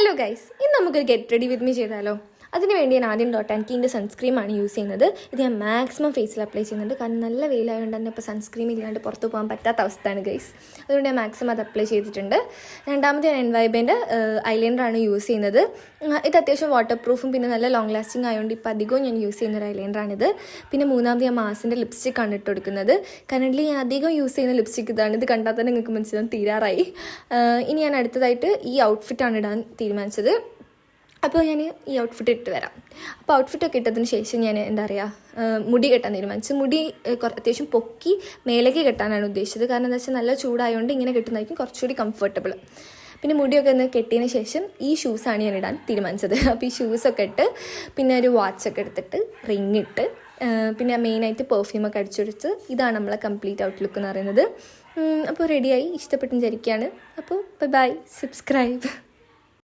Hello guys, ഇന്ന് നമുക്കൊരു get ready with me ചെയ്താലോ? അതിനുവേണ്ടി ഞാൻ ആദ്യം ഡോട്ട് ആൻഡ് കീൻ്റെ സൺസ്ക്രീമാണ് യൂസ് ചെയ്യുന്നത്. ഇത് ഞാൻ മാക്സിമം ഫേസിൽ അപ്ലൈ ചെയ്യുന്നുണ്ട്, കാരണം നല്ല വെയിലായതുകൊണ്ട് തന്നെ ഇപ്പോൾ സൺസ്ക്രീം ഇല്ലാണ്ട് പുറത്ത് പോകാൻ പറ്റാത്ത അവസ്ഥയാണ് ഗൈസ്. അതുകൊണ്ട് ഞാൻ മാക്സിമം അത് അപ്ലൈ ചെയ്തിട്ടുണ്ട്. രണ്ടാമത് ഞാൻ എൻവൈബേൻ്റെ ഐലൈനറാണ് യൂസ് ചെയ്യുന്നത്. ഇത് അത്യാവശ്യം വാട്ടർ പ്രൂഫും പിന്നെ നല്ല ലോങ് ലാസ്റ്റിംഗ് ആയതുകൊണ്ട് ഇപ്പോൾ അധികവും ഞാൻ യൂസ് ചെയ്യുന്ന ഒരു ഐലൈനറാണിത്. പിന്നെ മൂന്നാമത് ഞാൻ മാസിൻ്റെ ലിപ്സ്റ്റിക്കാണ് ഇട്ട് കൊടുക്കുന്നത്. കറൻ്റ്ലി ഞാൻ അധികം യൂസ് ചെയ്യുന്ന ലിപ്സ്റ്റിക്ക് ഇതാണ്. ഇത് കണ്ടാൽ തന്നെ നിങ്ങൾക്ക് മനസ്സിലാവും തീരാറായി. ഇനി ഞാൻ അടുത്തതായിട്ട് ഈ ഔട്ട്ഫിറ്റാണ് ഇടാൻ തീരുമാനിച്ചത്. അപ്പോൾ ഞാൻ ഈ ഔട്ട്ഫിറ്റ് ഇട്ട് വരാം. അപ്പോൾ ഔട്ട്ഫിറ്റൊക്കെ ഇട്ടതിന് ശേഷം ഞാൻ മുടി കെട്ടാൻ തീരുമാനിച്ചു. മുടി അത്യാവശ്യം പൊക്കി മേലേക്ക് കെട്ടാനാണ് ഉദ്ദേശിച്ചത്. കാരണം എന്താ വെച്ചാൽ നല്ല ചൂടായതുകൊണ്ട് ഇങ്ങനെ കെട്ടുന്നതായിരിക്കും കുറച്ചുകൂടി കംഫർട്ടബിൾ. പിന്നെ മുടിയൊക്കെ ഒന്ന് കെട്ടിയതിന് ശേഷം ഈ ഷൂസാണ് ഞാൻ ഇടാൻ തീരുമാനിച്ചത്. അപ്പോൾ ഈ ഷൂസൊക്കെ ഇട്ട് പിന്നെ ഒരു വാച്ചൊക്കെ എടുത്തിട്ട് റിങ് ഇട്ട് പിന്നെ മെയിനായിട്ട് പെർഫ്യൂമൊക്കെ അടിച്ചൊടിച്ച് ഇതാണ് നമ്മളെ കംപ്ലീറ്റ് ഔട്ട്ലുക്ക് എന്ന് പറയുന്നത്. അപ്പോൾ റെഡിയായി, ഇഷ്ടപ്പെട്ടെന്ന് വിചാരിക്കുകയാണ്. അപ്പോൾ ബൈ, സബ്സ്ക്രൈബ്.